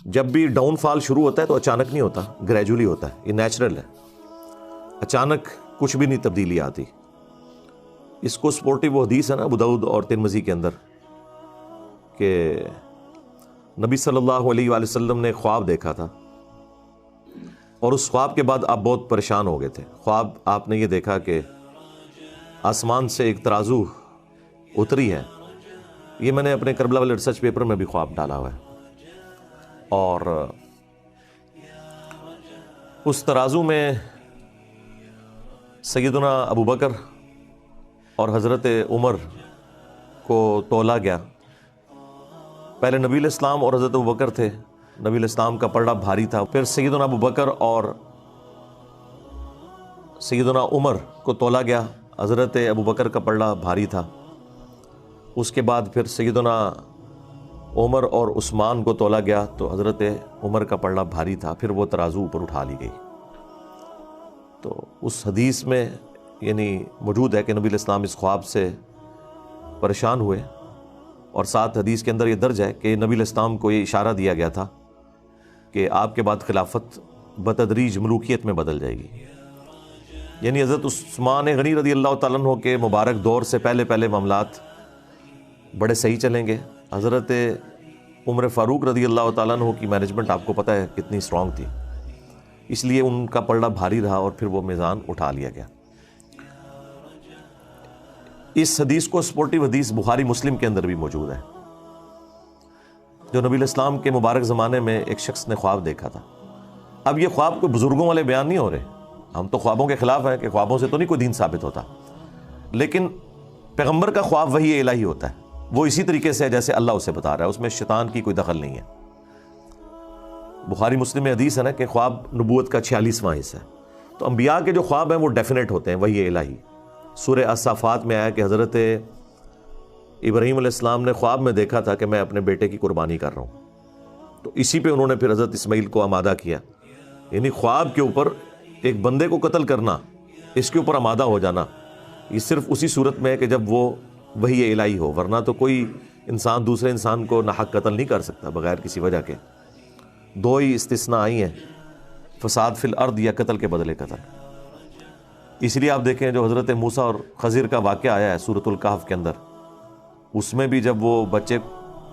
جب بھی ڈاؤن فال شروع ہوتا ہے تو اچانک نہیں ہوتا، گریجولی ہوتا ہے، یہ نیچرل ہے، اچانک کچھ بھی نہیں تبدیلی آتی۔ اس کو سپورٹی وہ حدیث ہے نا ابو داؤد اور ترمذی کے اندر کہ نبی صلی اللہ علیہ وآلہ وسلم نے خواب دیکھا تھا، اور اس خواب کے بعد آپ بہت پریشان ہو گئے تھے۔ خواب آپ نے یہ دیکھا کہ آسمان سے ایک ترازو اتری ہے، یہ میں نے اپنے کربلا والے ریسرچ پیپر میں بھی خواب ڈالا ہوا ہے، اور اس ترازو میں سیدنا ابو بکر اور حضرت عمر کو تولا گیا۔ پہلے نبی علیہ السلام اور حضرت ابو بکر تھے، نبی علیہ السلام کا پلڑا بھاری تھا، پھر سیدنا ابو بکر اور سیدنا عمر کو تولا گیا، حضرت ابو بکر کا پلڑا بھاری تھا۔ اس کے بعد پھر سیدنا عمر اور عثمان کو تولا گیا تو حضرت عمر کا پلڑا بھاری تھا، پھر وہ ترازو اوپر اٹھا لی گئی۔ تو اس حدیث میں یعنی موجود ہے کہ نبی علیہ السلام اس خواب سے پریشان ہوئے، اور ساتھ حدیث کے اندر یہ درج ہے کہ نبی علیہ السلام کو یہ اشارہ دیا گیا تھا کہ آپ کے بعد خلافت بتدریج ملوکیت میں بدل جائے گی، یعنی حضرت عثمان غنی رضی اللہ تعالیٰ عنہ کے مبارک دور سے پہلے معاملات بڑے صحیح چلیں گے۔ حضرت عمر فاروق رضی اللہ تعالیٰ عنہ کی مینجمنٹ آپ کو پتہ ہے کتنی اسٹرانگ تھی، اس لیے ان کا پلڑا بھاری رہا اور پھر وہ میزان اٹھا لیا گیا۔ اس حدیث کو سپورٹیو حدیث بخاری مسلم کے اندر بھی موجود ہے، جو نبی علیہ السلام کے مبارک زمانے میں ایک شخص نے خواب دیکھا تھا۔ اب یہ خواب کوئی بزرگوں والے بیان نہیں ہو رہے، ہم تو خوابوں کے خلاف ہیں کہ خوابوں سے تو نہیں کوئی دین ثابت ہوتا، لیکن پیغمبر کا خواب وحی الہی ہوتا ہے، وہ اسی طریقے سے جیسے اللہ اسے بتا رہا ہے، اس میں شیطان کی کوئی دخل نہیں ہے۔ بخاری مسلم میں حدیث ہے نا کہ خواب نبوت کا 46واں حصہ ہے، تو انبیاء کے جو خواب ہیں وہ ڈیفینیٹ ہوتے ہیں، وحی الہی۔ سورہ الصافات میں آیا کہ حضرت ابراہیم علیہ السلام نے خواب میں دیکھا تھا کہ میں اپنے بیٹے کی قربانی کر رہا ہوں، تو اسی پہ انہوں نے پھر حضرت اسماعیل کو آمادہ کیا۔ یعنی خواب کے اوپر ایک بندے کو قتل کرنا، اس کے اوپر آمادہ ہو جانا، یہ صرف اسی صورت میں ہے کہ جب وہ وحی الہی ہو، ورنہ تو کوئی انسان دوسرے انسان کو ناحق قتل نہیں کر سکتا بغیر کسی وجہ کے۔ دو ہی استثناء آئی ہیں، فساد فی الارض یا قتل کے بدلے قتل۔ اس لیے آپ دیکھیں جو حضرت موسیٰ اور خضر کا واقعہ آیا ہے سورۃ الکہف کے اندر، اس میں بھی جب وہ بچے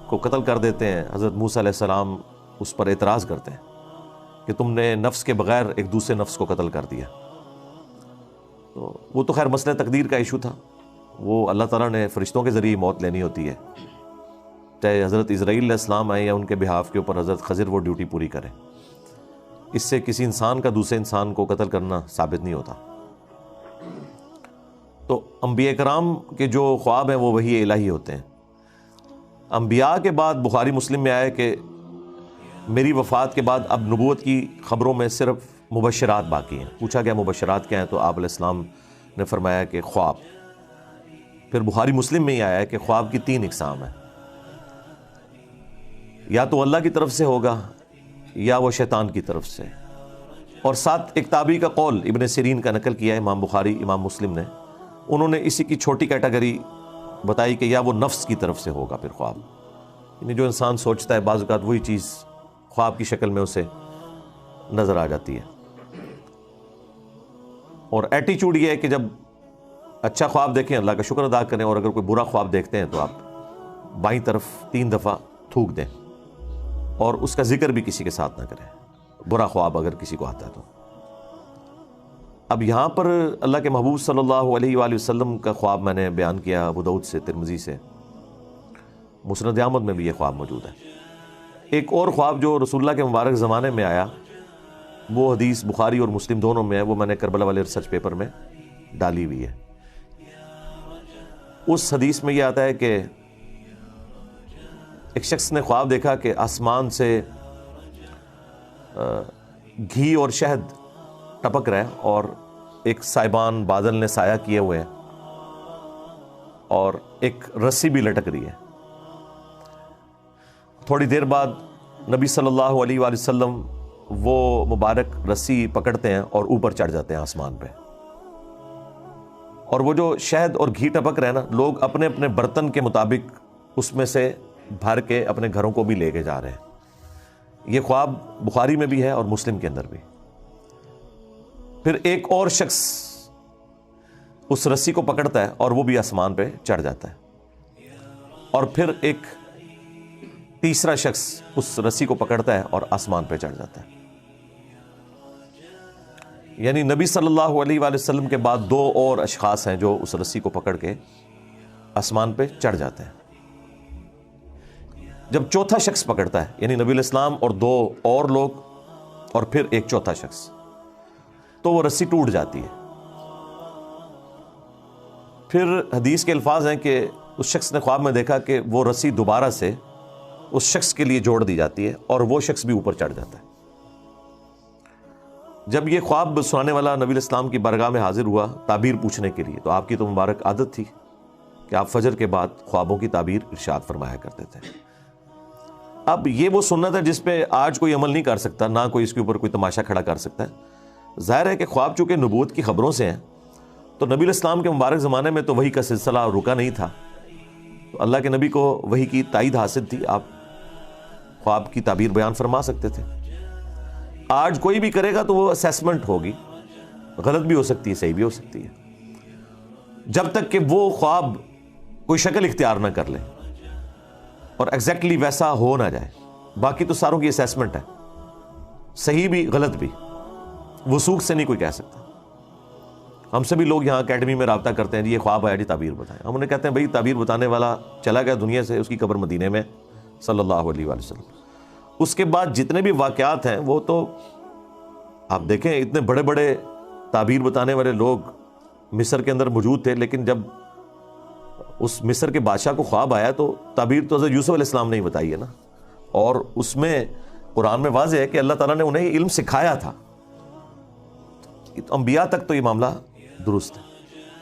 کو قتل کر دیتے ہیں، حضرت موسیٰ علیہ السلام اس پر اعتراض کرتے ہیں کہ تم نے نفس کے بغیر ایک دوسرے نفس کو قتل کر دیا۔ تو وہ تو خیر مسئلہ تقدیر کا ایشو تھا، وہ اللہ تعالیٰ نے فرشتوں کے ذریعے موت لینی ہوتی ہے، چاہے حضرت اسرائیل علیہ السلام آئے یا ان کے بہاف کے اوپر حضرت خضر وہ ڈیوٹی پوری کرے۔ اس سے کسی انسان کا دوسرے انسان کو قتل کرنا ثابت نہیں ہوتا۔ تو انبیاء کرام کے جو خواب ہیں وہ وحی الہی ہوتے ہیں۔ انبیاء کے بعد بخاری مسلم میں آیا کہ میری وفات کے بعد اب نبوت کی خبروں میں صرف مبشرات باقی ہیں۔ پوچھا گیا مبشرات کیا ہیں، تو آپ علیہ السلام نے فرمایا کہ خواب۔ پھر بخاری مسلم میں ہی آیا ہے کہ خواب کی 3 اقسام ہیں، یا تو اللہ کی طرف سے ہوگا یا وہ شیطان کی طرف سے، اور ساتھ ایک تابعی کا قول ابن سیرین کا نقل کیا ہے امام بخاری امام مسلم نے، انہوں نے اسی کی چھوٹی کیٹیگری بتائی کہ یا وہ نفس کی طرف سے ہوگا پھر خواب، یعنی جو انسان سوچتا ہے بعض اوقات وہی چیز خواب کی شکل میں اسے نظر آ جاتی ہے۔ اور ایٹیچیوڈ یہ ہے کہ جب اچھا خواب دیکھیں اللہ کا شکر ادا کریں، اور اگر کوئی برا خواب دیکھتے ہیں تو آپ بائیں طرف 3 دفعہ تھوک دیں، اور اس کا ذکر بھی کسی کے ساتھ نہ کریں، برا خواب اگر کسی کو آتا ہے تو۔ اب یہاں پر اللہ کے محبوب صلی اللہ علیہ وآلہ وسلم کا خواب میں نے بیان کیا ابو داؤد سے، ترمذی سے، مسند احمد میں بھی یہ خواب موجود ہے۔ ایک اور خواب جو رسول اللہ کے مبارک زمانے میں آیا، وہ حدیث بخاری اور مسلم دونوں میں ہے، وہ میں نے کربلا والے ریسرچ پیپر میں ڈالی ہوئی ہے۔ اس حدیث میں یہ آتا ہے کہ ایک شخص نے خواب دیکھا کہ آسمان سے گھی اور شہد ٹپک رہا ہے، اور ایک سائبان بادل نے سایہ کیے ہوئے ہیں، اور ایک رسی بھی لٹک رہی ہے۔ تھوڑی دیر بعد نبی صلی اللہ علیہ وآلہ وسلم وہ مبارک رسی پکڑتے ہیں اور اوپر چڑھ جاتے ہیں آسمان پہ، اور وہ جو شہد اور گھی ٹپک رہے ہیں نا، لوگ اپنے اپنے برتن کے مطابق اس میں سے بھر کے اپنے گھروں کو بھی لے کے جا رہے ہیں۔ یہ خواب بخاری میں بھی ہے اور مسلم کے اندر بھی۔ پھر ایک اور شخص اس رسی کو پکڑتا ہے اور وہ بھی آسمان پہ چڑھ جاتا ہے، اور پھر ایک تیسرا شخص اس رسی کو پکڑتا ہے اور آسمان پہ چڑھ جاتا ہے۔ یعنی نبی صلی اللہ علیہ وآلہ وسلم کے بعد دو اور اشخاص ہیں جو اس رسی کو پکڑ کے آسمان پہ چڑھ جاتے ہیں۔ جب چوتھا شخص پکڑتا ہے، یعنی نبی علیہ السلام اور دو اور لوگ اور پھر ایک چوتھا شخص، تو وہ رسی ٹوٹ جاتی ہے۔ پھر حدیث کے الفاظ ہیں کہ اس شخص نے خواب میں دیکھا کہ وہ رسی دوبارہ سے اس شخص کے لیے جوڑ دی جاتی ہے اور وہ شخص بھی اوپر چڑھ جاتا ہے۔ جب یہ خواب سنانے والا نبی علیہ السلام کی بارگاہ میں حاضر ہوا تعبیر پوچھنے کے لیے، تو آپ کی تو مبارک عادت تھی کہ آپ فجر کے بعد خوابوں کی تعبیر ارشاد فرمایا کرتے تھے۔ اب یہ وہ سنت ہے جس پہ آج کوئی عمل نہیں کر سکتا، نہ کوئی اس کے اوپر کوئی تماشا کھڑا کر سکتا ہے۔ ظاہر ہے کہ خواب چونکہ نبوت کی خبروں سے ہیں، تو نبی علیہ السلام کے مبارک زمانے میں تو وحی کا سلسلہ رکا نہیں تھا، تو اللہ کے نبی کو وحی کی تائید حاصل تھی، آپ خواب کی تعبیر بیان فرما سکتے تھے۔ آج کوئی بھی کرے گا تو وہ اسیسمنٹ ہوگی، غلط بھی ہو سکتی ہے، صحیح بھی ہو سکتی ہے، جب تک کہ وہ خواب کوئی شکل اختیار نہ کر لے اور ایگزیکٹلی ویسا ہو نہ جائے۔ باقی تو ساروں کی اسیسمنٹ ہے، صحیح بھی غلط بھی، وثوق سے نہیں کوئی کہہ سکتا۔ ہم سے بھی لوگ یہاں اکیڈمی میں رابطہ کرتے ہیں، جی یہ خواب آیا، جی تعبیر بتائیں۔ ہم انہیں کہتے ہیں بھائی تعبیر بتانے والا چلا گیا دنیا سے، اس کی قبر مدینے میں صلی اللہ علیہ وآلہ وسلم۔ اس کے بعد جتنے بھی واقعات ہیں وہ تو آپ دیکھیں، اتنے بڑے بڑے تعبیر بتانے والے لوگ مصر کے اندر موجود تھے، لیکن جب اس مصر کے بادشاہ کو خواب آیا تو تعبیر تو حضرت یوسف علیہ السلام نے ہی بتائی ہے نا، اور اس میں قرآن میں واضح ہے کہ اللہ تعالیٰ نے انہیں علم سکھایا تھا۔ انبیاء تک تو یہ معاملہ درست ہے۔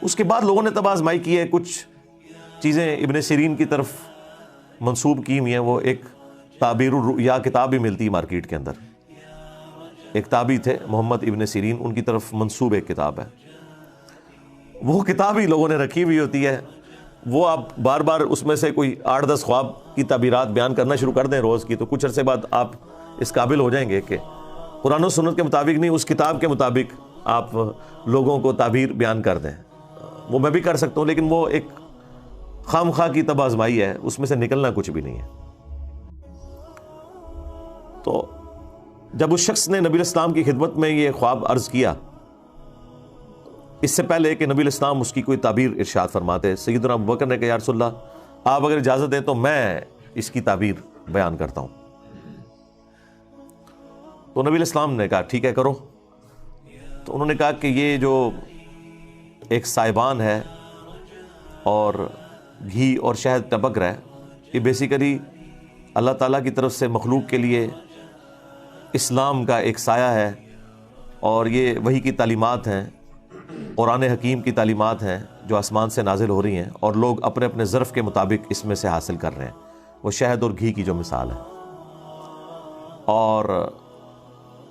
اس کے بعد لوگوں نے تب آزمائی کی ہے، کچھ چیزیں ابن سیرین کی طرف منسوب کی ہوئی ہیں۔ وہ ایک تعبیر الرؤیا کتاب بھی ملتی ہے مارکیٹ کے اندر، ایک تابعی تھے محمد ابن سیرین، ان کی طرف منسوب ایک کتاب ہے، وہ کتاب ہی لوگوں نے رکھی ہوئی ہوتی ہے۔ وہ آپ بار بار اس میں سے کوئی 8-10 خواب کی تعبیرات بیان کرنا شروع کر دیں روز کی، تو کچھ عرصے بعد آپ اس قابل ہو جائیں گے کہ قرآن و سنت کے مطابق نہیں، اس کتاب کے مطابق آپ لوگوں کو تعبیر بیان کر دیں۔ وہ میں بھی کر سکتا ہوں، لیکن وہ ایک خام خواہ کی تب آزمائی ہے، اس میں سے نکلنا کچھ بھی نہیں ہے۔ تو جب اس شخص نے نبی علیہ السلام کی خدمت میں یہ خواب عرض کیا، اس سے پہلے کہ نبی علیہ السلام اس کی کوئی تعبیر ارشاد فرماتے، سیدنا ابوبکر نے کہا یا رسول اللہ آپ اگر اجازت دیں تو میں اس کی تعبیر بیان کرتا ہوں۔ تو نبی علیہ السلام نے کہا ٹھیک ہے کرو۔ تو انہوں نے کہا کہ یہ جو ایک سائبان ہے اور گھی اور شہد ٹپک رہا ہے، یہ بیسیکلی اللہ تعالیٰ کی طرف سے مخلوق کے لیے اسلام کا ایک سایہ ہے، اور یہ وحی کی تعلیمات ہیں، قرآن حکیم کی تعلیمات ہیں جو آسمان سے نازل ہو رہی ہیں، اور لوگ اپنے اپنے ظرف کے مطابق اس میں سے حاصل کر رہے ہیں۔ وہ شہد اور گھی کی جو مثال ہے، اور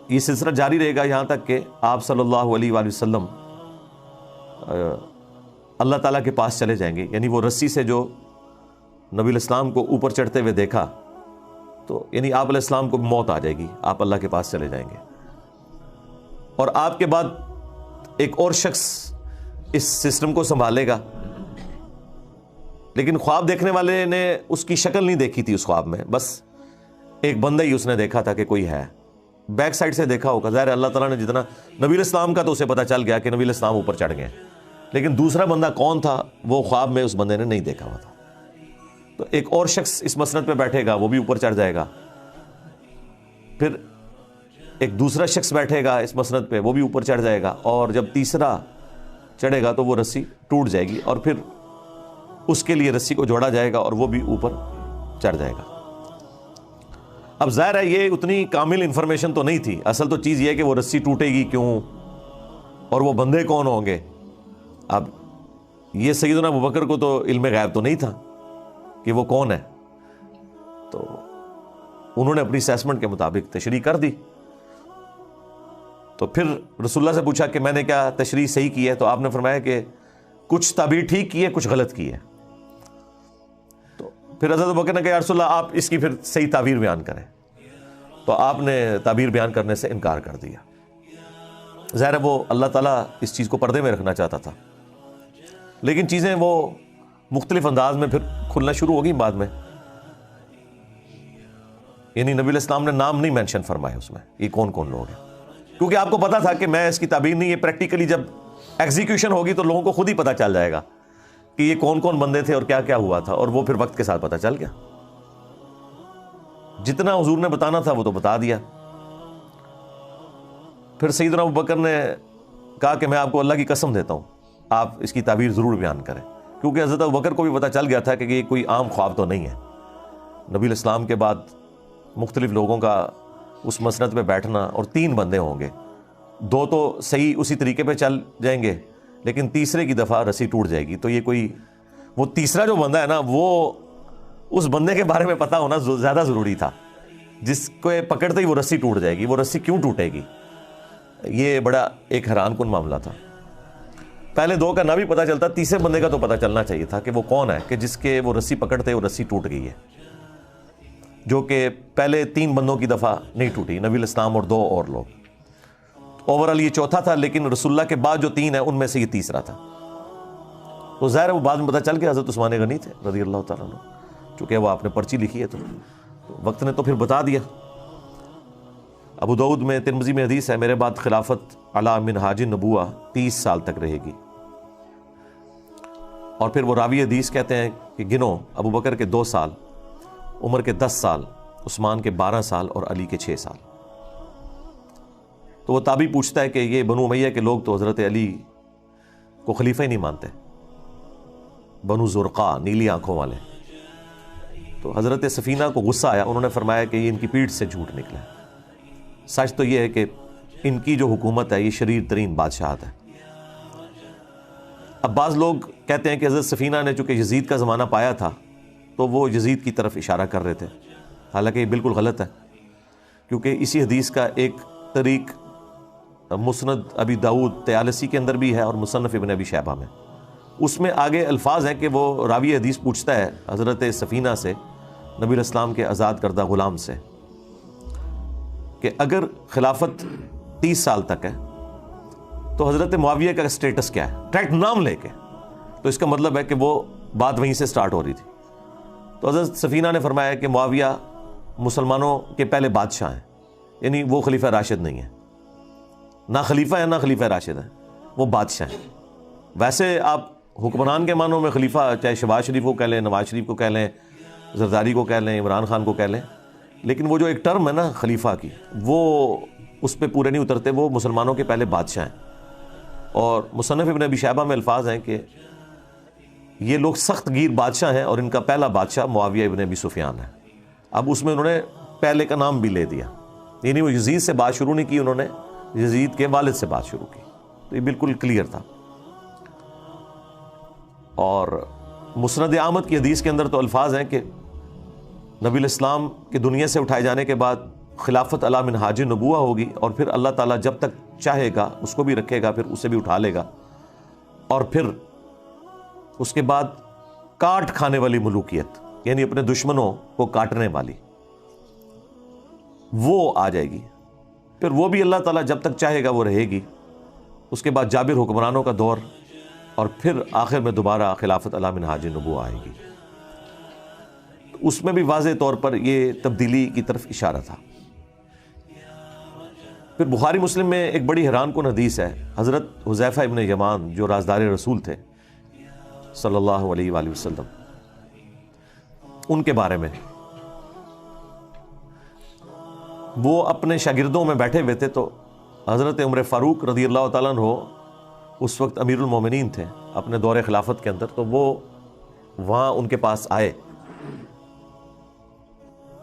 یہ سلسلہ جاری رہے گا یہاں تک کہ آپ صلی اللہ علیہ وآلہ وسلم اللہ تعالیٰ کے پاس چلے جائیں گے۔ یعنی وہ رسی سے جو نبی علیہ السلام کو اوپر چڑھتے ہوئے دیکھا، تو یعنی آپ علیہ السلام کو موت آ جائے گی، آپ اللہ کے پاس چلے جائیں گے، اور آپ کے بعد ایک اور شخص اس سسٹم کو سنبھالے گا۔ لیکن خواب دیکھنے والے نے اس کی شکل نہیں دیکھی تھی، اس خواب میں بس ایک بندہ ہی اس نے دیکھا تھا کہ کوئی ہے، بیک سائڈ سے دیکھا ہوگا۔ ظاہر اللہ تعالیٰ نے جتنا نبی علیہ السلام کا تو اسے پتا چل گیا کہ نبی علیہ السلام اوپر چڑھ گئے، لیکن دوسرا بندہ کون تھا وہ خواب میں اس بندے نے نہیں دیکھا ہوا تھا۔ تو ایک اور شخص اس مسند پہ بیٹھے گا، وہ بھی اوپر چڑھ جائے گا، پھر ایک دوسرا شخص بیٹھے گا اس مسند پہ، وہ بھی اوپر چڑھ جائے گا، اور جب تیسرا چڑھے گا تو وہ رسی ٹوٹ جائے گی، اور پھر اس کے لیے رسی کو جوڑا جائے گا اور وہ بھی اوپر چڑھ جائے گا۔ اب ظاہر ہے یہ اتنی کامل انفارمیشن تو نہیں تھی، اصل تو چیز یہ ہے کہ وہ رسی ٹوٹے گی کیوں اور وہ بندے کون ہوں گے۔ اب یہ سیدنا ابوبکر کو تو علم غیب تو نہیں تھا کہ وہ کون ہے، تو انہوں نے اپنی اسیسمنٹ کے مطابق تشریح کر دی۔ تو پھر رسول اللہ سے پوچھا کہ میں نے کیا تشریح صحیح کی ہے؟ تو آپ نے فرمایا کہ کچھ تعبیر ٹھیک کی ہے، کچھ غلط کی ہے۔ تو پھر حضرت ابوبکر نے کہا یا رسول اللہ آپ اس کی پھر صحیح تعبیر بیان کریں۔ تو آپ نے تعبیر بیان کرنے سے انکار کر دیا۔ ظاہر ہے وہ اللہ تعالیٰ اس چیز کو پردے میں رکھنا چاہتا تھا، لیکن چیزیں وہ مختلف انداز میں پھر کھلنا شروع ہو گئی بعد میں۔ یعنی نبی علیہ السلام نے نام نہیں مینشن فرمائے اس میں، یہ کون کون لوگ ہیں، کیونکہ آپ کو پتا تھا کہ میں اس کی تعبیر نہیں، یہ پریکٹیکلی جب ایگزیکیوشن ہوگی تو لوگوں کو خود ہی پتا چل جائے گا کہ یہ کون کون بندے تھے اور کیا کیا ہوا تھا، اور وہ پھر وقت کے ساتھ پتا چل گیا۔ جتنا حضور نے بتانا تھا وہ تو بتا دیا۔ پھر سیدنا ابوبکر نے کہا کہ میں آپ کو اللہ کی قسم دیتا ہوں آپ اس کی تعبیر ضرور بیان کریں، کیونکہ حضرت ابوبکر کو بھی پتا چل گیا تھا کہ یہ کوئی عام خواب تو نہیں ہے۔ نبی علیہ السلام کے بعد مختلف لوگوں کا اس مسند پہ بیٹھنا، اور 3 بندے ہوں گے، 2 تو صحیح اسی طریقے پہ چل جائیں گے، لیکن تیسرے کی دفعہ رسی ٹوٹ جائے گی۔ تو یہ کوئی وہ تیسرا جو بندہ ہے نا، وہ اس بندے کے بارے میں پتہ ہونا زیادہ ضروری تھا، جس کو پکڑتے ہی وہ رسی ٹوٹ جائے گی۔ وہ رسی کیوں ٹوٹے گی؟ یہ بڑا ایک حیران کن معاملہ تھا۔ پہلے 2 کا نہ بھی پتہ چلتا، تیسرے بندے کا تو پتہ چلنا چاہیے تھا کہ وہ کون ہے کہ جس کے وہ رسی پکڑتے وہ رسی ٹوٹ گئی ہے، جو کہ پہلے 3 بندوں کی دفعہ نہیں ٹوٹی، نبی علیہ السلام اور 2 اور لوگ۔ اوورال یہ چوتھا تھا، لیکن رسول اللہ کے بعد جو 3 ہیں ان میں سے یہ تیسرا تھا۔ تو ظاہر ہے وہ بعد میں پتہ چل گیا حضرت عثمان غنی تھے رضی اللہ تعالیٰ عنہ، چونکہ وہ آپ نے پرچی لکھی ہے تو وقت نے تو پھر بتا دیا۔ ابو داؤد میں، ترمذی میں حدیث ہے، میرے بعد خلافت علی منہاج النبوہ 30 سال تک رہے گی۔ اور پھر وہ راوی حدیث کہتے ہیں کہ گنو، ابو بکر کے 2 سال، عمر کے 10 سال، عثمان کے 12 سال اور علی کے 6 سال۔ تو وہ تابعی پوچھتا ہے کہ یہ بنو امیہ کے لوگ تو حضرت علی کو خلیفہ ہی نہیں مانتے، بنو زرقاء، نیلی آنکھوں والے۔ تو حضرت سفینہ کو غصہ آیا، انہوں نے فرمایا کہ یہ ان کی پیٹھ سے جھوٹ نکلا ہے۔ سچ تو یہ ہے کہ ان کی جو حکومت ہے یہ شریر ترین بادشاہت ہے۔ اب بعض لوگ کہتے ہیں کہ حضرت سفینہ نے چونکہ یزید کا زمانہ پایا تھا تو وہ یزید کی طرف اشارہ کر رہے تھے، حالانکہ یہ بالکل غلط ہے، کیونکہ اسی حدیث کا ایک طریق مسند ابی داؤد طیالسی کے اندر بھی ہے اور مصنف ابن ابی شیبہ میں۔ اس میں آگے الفاظ ہیں کہ وہ راوی حدیث پوچھتا ہے حضرت سفینہ سے، نبی علیہ السلام کے آزاد کردہ غلام سے، کہ اگر خلافت 30 سال تک ہے تو حضرت معاویہ کا سٹیٹس کیا ہے، ڈائریکٹ نام لے کے، تو اس کا مطلب ہے کہ وہ بات وہیں سے سٹارٹ ہو رہی تھی۔ تو حضرت سفینہ نے فرمایا کہ معاویہ مسلمانوں کے پہلے بادشاہ ہیں، یعنی وہ خلیفہ راشد نہیں ہے، نہ خلیفہ ہے نہ خلیفہ راشد ہے، وہ بادشاہ ہیں۔ ویسے آپ حکمران کے معنوں میں خلیفہ چاہے شہباز شریف کو کہہ لیں، نواز شریف کو کہہ لیں، زرداری کو کہہ لیں، عمران خان کو کہہ لیں، لیکن وہ جو ایک ٹرم ہے نا خلیفہ کی، وہ اس پہ پورے نہیں اترتے، وہ مسلمانوں کے پہلے بادشاہ ہیں۔ اور مصنف ابن ابی شیبہ میں الفاظ ہیں کہ یہ لوگ سخت گیر بادشاہ ہیں اور ان کا پہلا بادشاہ معاویہ ابن ابی سفیان ہے۔ اب اس میں انہوں نے پہلے کا نام بھی لے دیا، یعنی وہ یزید سے بات شروع نہیں کی، انہوں نے یزید کے والد سے بات شروع کی، تو یہ بالکل کلیئر تھا۔ اور مسند احمد کی حدیث کے اندر تو الفاظ ہیں کہ نبی علیہ السلام کے دنیا سے اٹھائے جانے کے بعد خلافت علی منہاج النبوہ ہوگی، اور پھر اللہ تعالیٰ جب تک چاہے گا اس کو بھی رکھے گا، پھر اسے بھی اٹھا لے گا، اور پھر اس کے بعد کاٹ کھانے والی ملوکیت، یعنی اپنے دشمنوں کو کاٹنے والی، وہ آ جائے گی، پھر وہ بھی اللہ تعالیٰ جب تک چاہے گا وہ رہے گی۔ اس کے بعد جابر حکمرانوں کا دور، اور پھر آخر میں دوبارہ خلافت علی منہاج النبوہ آئے گی۔ اس میں بھی واضح طور پر یہ تبدیلی کی طرف اشارہ تھا۔ پھر بخاری مسلم میں ایک بڑی حیران کن حدیث ہے، حضرت حذیفہ ابن یمان جو رازدار رسول تھے صلی اللہ علیہ وآلہ وسلم، ان کے بارے میں وہ اپنے شاگردوں میں بیٹھے ہوئے تھے، تو حضرت عمر فاروق رضی اللہ تعالیٰ عنہ اس وقت امیر المومنین تھے اپنے دور خلافت کے اندر، تو وہ وہاں ان کے پاس آئے،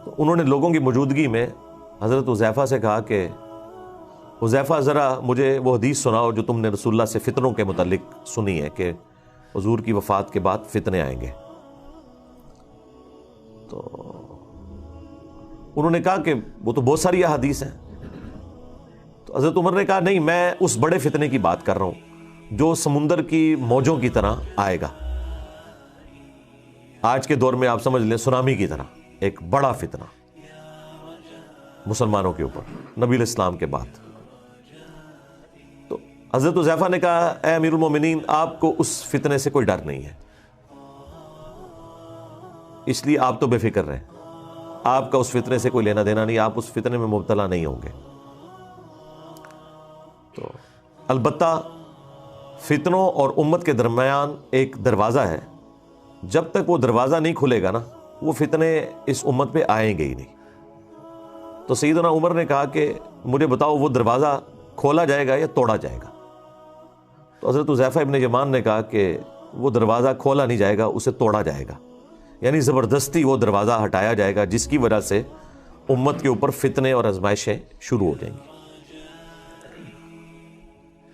تو انہوں نے لوگوں کی موجودگی میں حضرت حذیفہ سے کہا کہ حذیفہ ذرا مجھے وہ حدیث سناؤ جو تم نے رسول اللہ سے فتنوں کے متعلق سنی ہے کہ حضور کی وفات کے بعد فتنے آئیں گے۔ تو انہوں نے کہا کہ وہ تو بہت ساری احادیث ہیں۔ تو حضرت عمر نے کہا نہیں، میں اس بڑے فتنے کی بات کر رہا ہوں جو سمندر کی موجوں کی طرح آئے گا، آج کے دور میں آپ سمجھ لیں سونامی کی طرح، ایک بڑا فتنہ، مسلمانوں کے اوپر نبی علیہ السلام کے بعد. تو حضرت حذیفہ نے کہا اے امیر المومنین آپ کو اس فتنے سے کوئی ڈر نہیں ہے، اس لیے آپ تو بے فکر رہیں، آپ کا اس فتنے سے کوئی لینا دینا نہیں، آپ اس فتنے میں مبتلا نہیں ہوں گے. تو البتہ فتنوں اور امت کے درمیان ایک دروازہ ہے، جب تک وہ دروازہ نہیں کھلے گا نا وہ فتنے اس امت پہ آئیں گے ہی نہیں. تو سیدنا عمر نے کہا کہ مجھے بتاؤ وہ دروازہ کھولا جائے گا یا توڑا جائے گا؟ تو حضرت حذیفہ ابن یمان نے کہا کہ وہ دروازہ کھولا نہیں جائے گا، اسے توڑا جائے گا، یعنی زبردستی وہ دروازہ ہٹایا جائے گا جس کی وجہ سے امت کے اوپر فتنے اور آزمائشیں شروع ہو جائیں گی.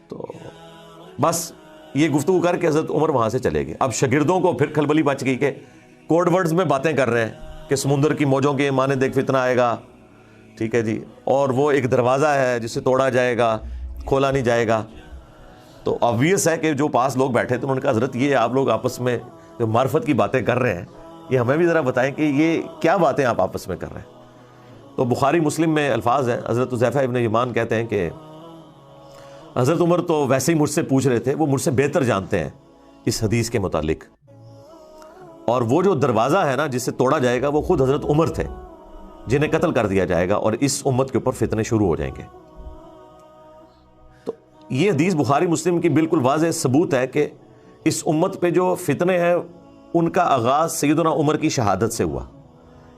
تو بس یہ گفتگو کر کے حضرت عمر وہاں سے چلے گئے. اب شاگردوں کو پھر کھلبلی مچ گئی کہ کوڈ ورڈز میں باتیں کر رہے ہیں کہ سمندر کی موجوں کے مانند ایک فتنہ آئے گا، ٹھیک ہے جی، اور وہ ایک دروازہ ہے جسے توڑا جائے گا، کھولا نہیں جائے گا. تو آبویس ہے کہ جو پاس لوگ بیٹھے تھے انہوں نے کہا حضرت یہ آپ لوگ آپس میں جو معرفت کی باتیں کر رہے ہیں یہ ہمیں بھی ذرا بتائیں کہ یہ کیا باتیں آپ آپس میں کر رہے ہیں. تو بخاری مسلم میں الفاظ ہیں، حضرت حذیفہ ابن یمان کہتے ہیں کہ حضرت عمر تو ویسے ہی مجھ سے پوچھ رہے تھے، وہ مجھ سے بہتر جانتے ہیں اس حدیث کے متعلق، اور وہ جو دروازہ ہے نا جس سے توڑا جائے گا وہ خود حضرت عمر تھے جنہیں قتل کر دیا جائے گا اور اس امت کے اوپر فتنے شروع ہو جائیں گے. تو یہ حدیث بخاری مسلم کی بالکل واضح ثبوت ہے کہ اس امت پہ جو فتنے ہیں ان کا آغاز سیدنا عمر کی شہادت سے ہوا.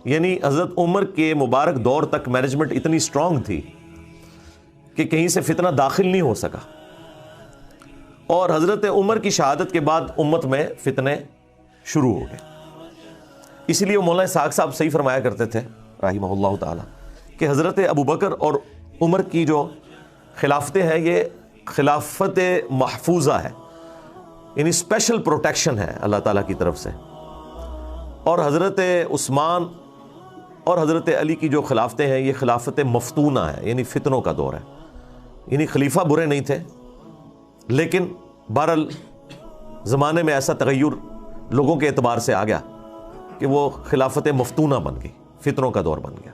یعنی حضرت عمر کے مبارک دور تک مینجمنٹ اتنی سٹرونگ تھی کہ کہیں سے فتنہ داخل نہیں ہو سکا، اور حضرت عمر کی شہادت کے بعد امت میں فتنے شروع ہو گئے. اسی لیے مولانا اسحاق صاحب صحیح فرمایا کرتے تھے رحمہ اللہ تعالی کہ حضرت ابوبکر اور عمر کی جو خلافتیں ہیں یہ خلافت محفوظہ ہے، یعنی اسپیشل پروٹیکشن ہے اللہ تعالیٰ کی طرف سے. اور حضرت عثمان اور حضرت علی کی جو خلافتیں ہیں یہ خلافت مفتونہ ہے، یعنی فتنوں کا دور ہے. یعنی خلیفہ برے نہیں تھے، لیکن بہرحال زمانے میں ایسا تغیر لوگوں کے اعتبار سے آ گیا کہ وہ خلافت مفتونہ بن گئی، فتنوں کا دور بن گیا.